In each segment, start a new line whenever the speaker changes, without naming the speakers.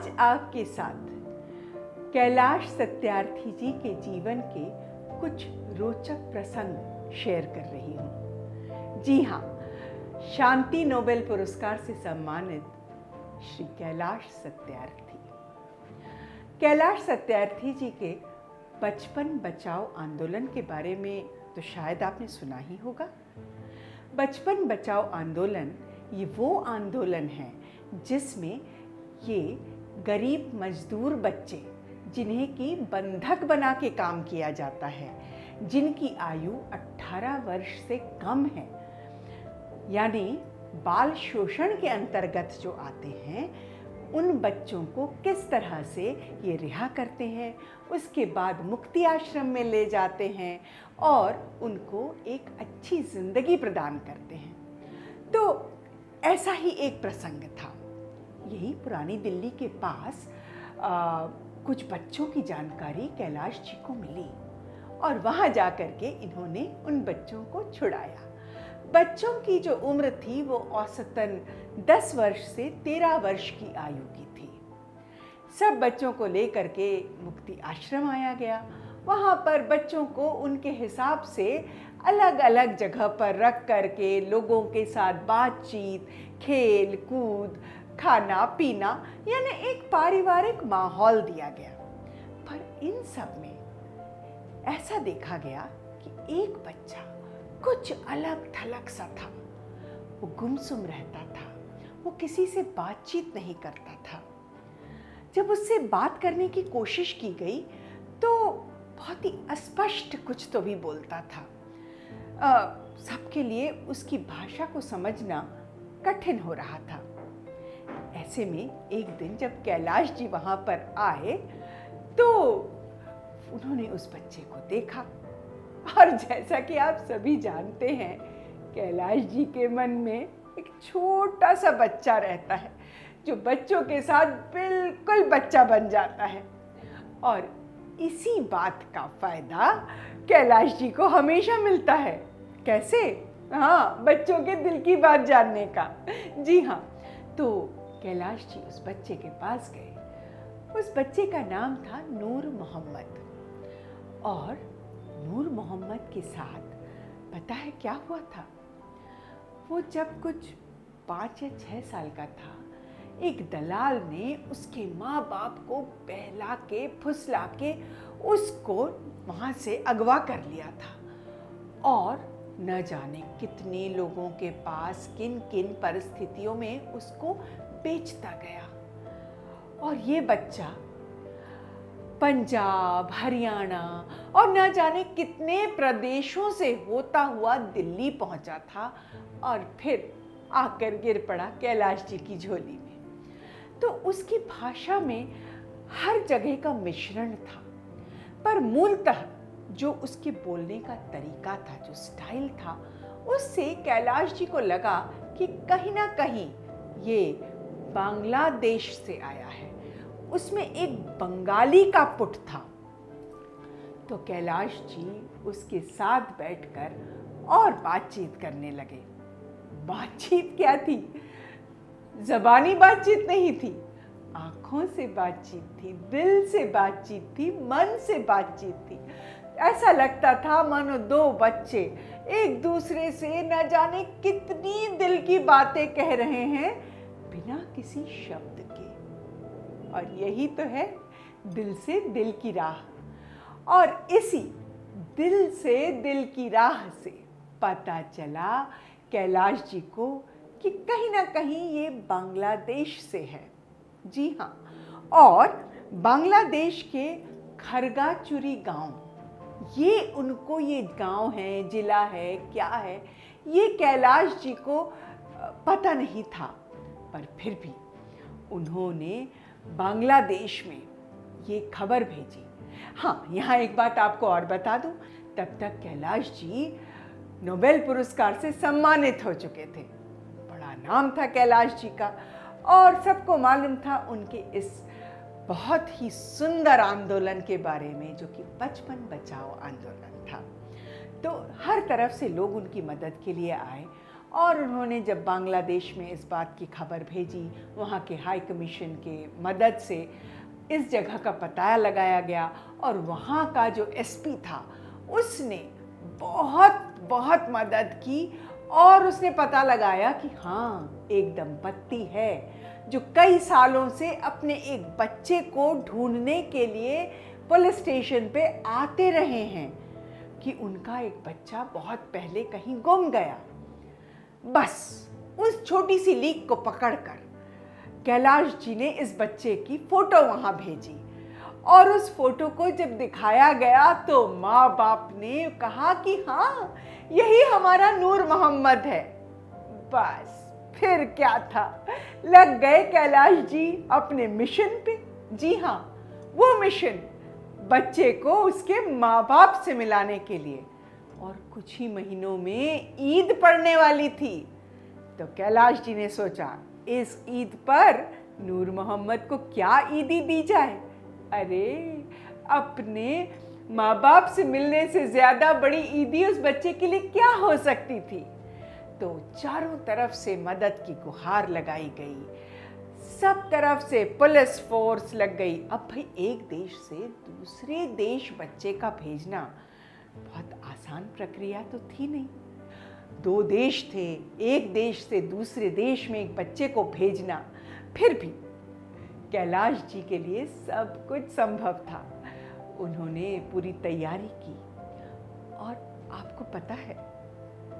आज आपके साथ कैलाश सत्यार्थी जी के जीवन के कुछ रोचक प्रसंग शेयर कर रही हूँ। जी हाँ, शांति नोबेल पुरस्कार से सम्मानित श्री कैलाश सत्यार्थी। कैलाश सत्यार्थी जी के बचपन बचाओ आंदोलन के बारे में तो शायद आपने सुना ही होगा। बचपन बचाओ आंदोलन ये वो आंदोलन है जिसमें ये गरीब मजदूर बच्चे जिन्हें कि बंधक बना के काम किया जाता है, जिनकी आयु 18 वर्ष से कम है, यानी बाल शोषण के अंतर्गत जो आते हैं, उन बच्चों को किस तरह से ये रिहा करते हैं, उसके बाद मुक्ति आश्रम में ले जाते हैं और उनको एक अच्छी जिंदगी प्रदान करते हैं। तो ऐसा ही एक प्रसंग था। यही पुरानी दिल्ली के पास कुछ बच्चों की जानकारी कैलाश जी को मिली और वहाँ जाकर के इन्होंने उन बच्चों को छुड़ाया। बच्चों की जो उम्र थी वो औसतन 10 वर्ष से 13 वर्ष की आयु की थी। सब बच्चों को लेकर के मुक्ति आश्रम आया गया। वहाँ पर बच्चों को उनके हिसाब से अलग अलग जगह पर रख करके लोगों के साथ बातचीत, खेल कूद, खाना पीना, यानी एक पारिवारिक माहौल दिया गया। पर इन सब में ऐसा देखा गया कि एक बच्चा कुछ अलग थलग सा था। वो गुमसुम रहता था, वो किसी से बातचीत नहीं करता था। जब उससे बात करने की कोशिश की गई तो बहुत ही अस्पष्ट कुछ तो भी बोलता था। सबके लिए उसकी भाषा को समझना कठिन हो रहा था। ऐसे में एक दिन जब कैलाश जी वहाँ पर आए तो उन्होंने उस बच्चे को देखा और जैसा कि आप सभी जानते हैं, कैलाश जी के मन में एक छोटा सा बच्चा रहता है जो बच्चों के साथ बिल्कुल बच्चा बन जाता है। और इसी बात का फायदा कैलाश जी को हमेशा मिलता है। कैसे? हाँ, बच्चों के दिल की बात जानने का। जी हाँ, तो कैलाश जी उस बच्चे के पास गए। उस बच्चे का नाम था नूर मोहम्मद। और नूर मोहम्मद के साथ पता है क्या हुआ था? वो जब कुछ 5 या 6 साल का था, एक दलाल ने उसके माँ बाप को बहला के फुसला के उसको वहाँ से अगवा कर लिया था और न जाने कितने लोगों के पास किन किन परिस्थितियों में उसको बेचता गया। और ये बच्चा पंजाब, हरियाणा और न जाने कितने प्रदेशों से होता हुआ दिल्ली पहुंचा था और फिर आकर गिर पड़ा कैलाश जी की झोली में। तो उसकी भाषा में हर जगह का मिश्रण था, पर मूलतः जो उसके बोलने का तरीका था, जो स्टाइल था, उससे कैलाश जी को लगा कि कहीं ना कहीं ये बांग्लादेश से आया है। उसमें एक बंगाली का पुट था। तो कैलाश जी उसके साथ बैठकर और बातचीत करने लगे। बातचीत क्या थी? ज़बानी बातचीत नहीं थी, आंखों से बातचीत थी, दिल से बातचीत थी, मन से बातचीत थी। ऐसा लगता था मानो दो बच्चे एक दूसरे से न जाने कितनी दिल की बातें कह रहे हैं बिना किसी शब्द के। और यही तो है दिल से दिल की राह। और इसी दिल से दिल की राह से पता चला कैलाश जी को कि कहीं ना कहीं ये बांग्लादेश से है। जी हाँ, और बांग्लादेश के खरगाचुरी गांव, ये उनको ये गांव है, जिला है, क्या है, ये कैलाश जी को पता नहीं था। पर फिर भी उन्होंने बांग्लादेश में ये खबर भेजी। हाँ, यहाँ एक बात आपको और बता दूं, तब तक कैलाश जी नोबेल पुरस्कार से सम्मानित हो चुके थे। बड़ा नाम था कैलाश जी का और सबको मालूम था उनके इस बहुत ही सुंदर आंदोलन के बारे में, जो कि बचपन बचाओ आंदोलन था। तो हर तरफ से लोग उनकी मदद के लिए आए और उन्होंने जब बांग्लादेश में इस बात की खबर भेजी, वहाँ के हाई कमीशन के मदद से इस जगह का पता लगाया गया और वहाँ का जो एसपी था उसने बहुत बहुत मदद की और उसने पता लगाया कि हाँ, एक दंपत्ति है जो कई सालों से अपने एक बच्चे को ढूंढने के लिए पुलिस स्टेशन पे आते रहे हैं कि उनका एक बच्चा बहुत पहले कहीं गुम गया। बस उस छोटी सी लीक को पकड़कर कैलाश जी ने इस बच्चे की फोटो वहां भेजी और उस फोटो को जब दिखाया गया तो माँ बाप ने कहा कि हाँ, यही हमारा नूर मोहम्मद है। बस फिर क्या था, लग गए कैलाश जी अपने मिशन पे। जी हाँ, वो मिशन बच्चे को उसके माँ बाप से मिलाने के लिए। और कुछ ही महीनों में ईद पड़ने वाली थी, तो कैलाश जी ने सोचा इस ईद पर नूर मोहम्मद को क्या ईदी दी जाए। अरे, अपने माँ बाप से मिलने से ज्यादा बड़ी ईदी उस बच्चे के लिए क्या हो सकती थी। तो चारों तरफ से मदद की गुहार लगाई गई, सब तरफ से पुलिस फोर्स लग गई। अब भाई एक देश से दूसरे देश बच्चे का भेजना बहुत आसान प्रक्रिया तो थी नहीं। दो देश थे, एक देश से दूसरे देश में एक बच्चे को भेजना, फिर भी कैलाश जी के लिए सब कुछ संभव था। उन्होंने पूरी तैयारी की और आपको पता है,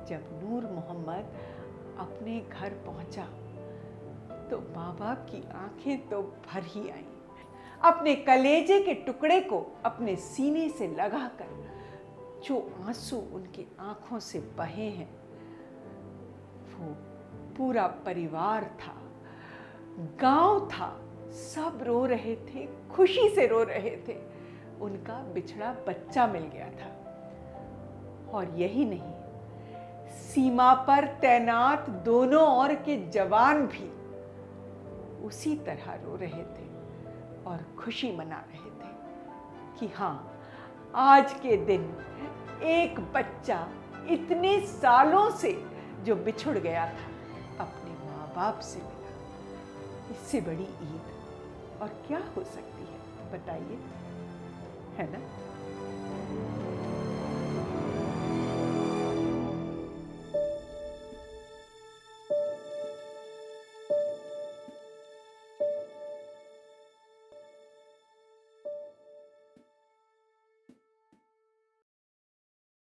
जब नूर मोहम्मद अपने घर पहुंचा तो माँ बाप की आंखें तो भर ही आईं। अपने कलेजे के टुकड़े को अपने सीने से लगाकर जो आंसू उनकी आंखों से बहे हैं, वो पूरा परिवार था, गांव था, सब रो रहे थे, खुशी से रो रहे थे। उनका बिछड़ा बच्चा मिल गया था। और यही नहीं, सीमा पर तैनात दोनों ओर के जवान भी उसी तरह रो रहे थे और खुशी मना रहे थे कि हाँ, आज के दिन एक बच्चा इतने सालों से जो बिछुड़ गया था अपने माँ बाप से मिला। इससे बड़ी ईद और क्या हो सकती है, बताइए, है ना।